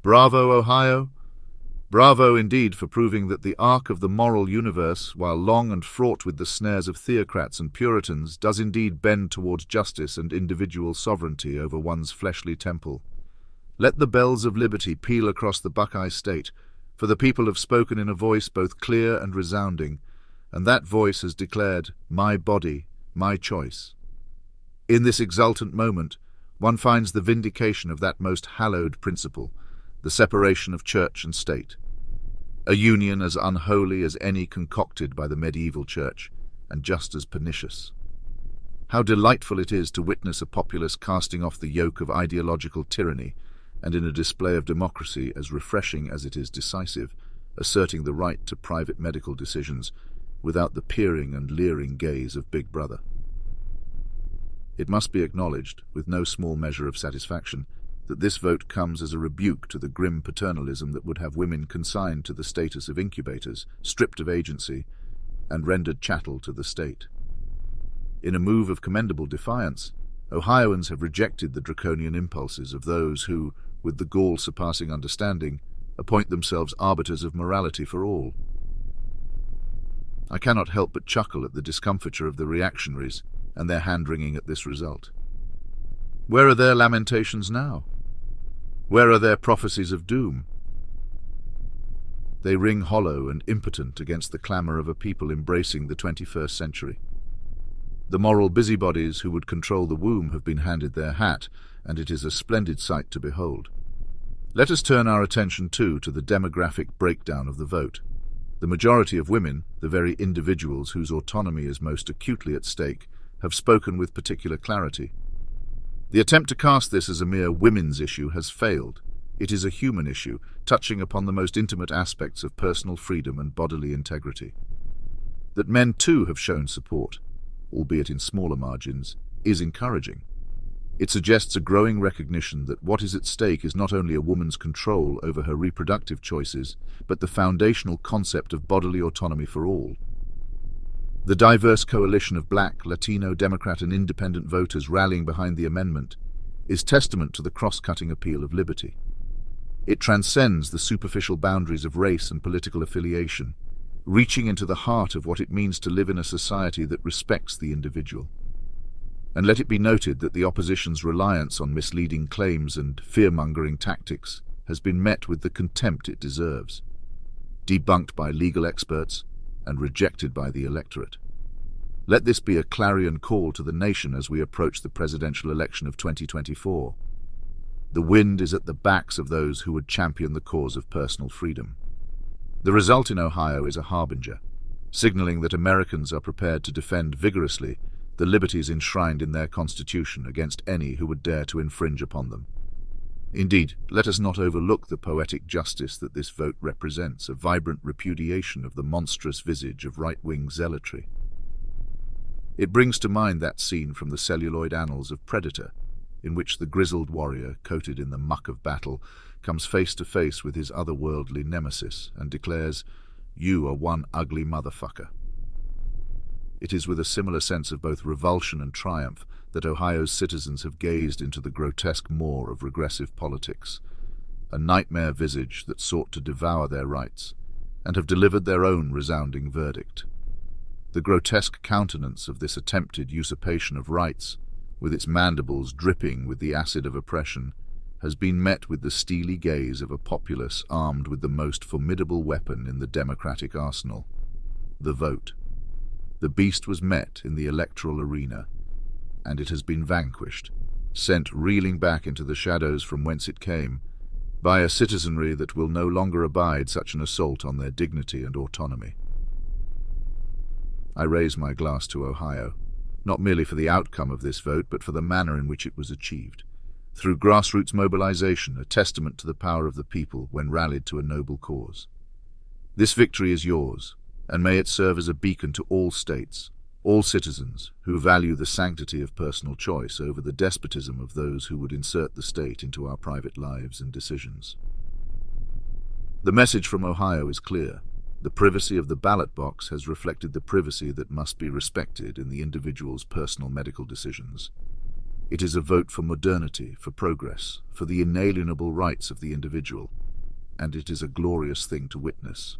Bravo, Ohio! Bravo indeed for proving that the arc of the moral universe, while long and fraught with the snares of theocrats and Puritans, does indeed bend towards justice and individual sovereignty over one's fleshly temple. Let the bells of liberty peal across the Buckeye State, for the people have spoken in a voice both clear and resounding, and that voice has declared, "My body, my choice." In this exultant moment, one finds the vindication of that most hallowed principle, the separation of church and state. A union as unholy as any concocted by the medieval church, and just as pernicious. How delightful it is to witness a populace casting off the yoke of ideological tyranny, and in a display of democracy as refreshing as it is decisive, asserting the right to private medical decisions without the peering and leering gaze of Big Brother. It must be acknowledged, with no small measure of satisfaction, that this vote comes as a rebuke to the grim paternalism that would have women consigned to the status of incubators, stripped of agency, and rendered chattel to the state. In a move of commendable defiance, Ohioans have rejected the draconian impulses of those who, with the gall surpassing understanding, appoint themselves arbiters of morality for all. I cannot help but chuckle at the discomfiture of the reactionaries and their hand-wringing at this result. Where are their lamentations now? Where are their prophecies of doom? They ring hollow and impotent against the clamour of a people embracing the 21st century. The moral busybodies who would control the womb have been handed their hat, and it is a splendid sight to behold. Let us turn our attention too to the demographic breakdown of the vote. The majority of women, the very individuals whose autonomy is most acutely at stake, have spoken with particular clarity. The attempt to cast this as a mere women's issue has failed. It is a human issue, touching upon the most intimate aspects of personal freedom and bodily integrity. That men too have shown support, albeit in smaller margins, is encouraging. It suggests a growing recognition that what is at stake is not only a woman's control over her reproductive choices, but the foundational concept of bodily autonomy for all. The diverse coalition of Black, Latino, Democrat and independent voters rallying behind the amendment is testament to the cross-cutting appeal of liberty. It transcends the superficial boundaries of race and political affiliation, reaching into the heart of what it means to live in a society that respects the individual. And let it be noted that the opposition's reliance on misleading claims and fear-mongering tactics has been met with the contempt it deserves, debunked by legal experts and rejected by the electorate. Let this be a clarion call to the nation as we approach the presidential election of 2024. The wind is at the backs of those who would champion the cause of personal freedom. The result in Ohio is a harbinger, signaling that Americans are prepared to defend vigorously the liberties enshrined in their Constitution against any who would dare to infringe upon them. Indeed, let us not overlook the poetic justice that this vote represents, a vibrant repudiation of the monstrous visage of right-wing zealotry. It brings to mind that scene from the celluloid annals of Predator, in which the grizzled warrior, coated in the muck of battle, comes face to face with his otherworldly nemesis and declares, "You are one ugly motherfucker." It is with a similar sense of both revulsion and triumph that Ohio's citizens have gazed into the grotesque maw of regressive politics, a nightmare visage that sought to devour their rights, and have delivered their own resounding verdict. The grotesque countenance of this attempted usurpation of rights, with its mandibles dripping with the acid of oppression, has been met with the steely gaze of a populace armed with the most formidable weapon in the democratic arsenal, the vote. The beast was met in the electoral arena, and it has been vanquished, sent reeling back into the shadows from whence it came, by a citizenry that will no longer abide such an assault on their dignity and autonomy. I raise my glass to Ohio, not merely for the outcome of this vote, but for the manner in which it was achieved. Through grassroots mobilization, a testament to the power of the people when rallied to a noble cause. This victory is yours, and may it serve as a beacon to all states, all citizens who value the sanctity of personal choice over the despotism of those who would insert the state into our private lives and decisions. The message from Ohio is clear. The privacy of the ballot box has reflected the privacy that must be respected in the individual's personal medical decisions. It is a vote for modernity, for progress, for the inalienable rights of the individual, and it is a glorious thing to witness.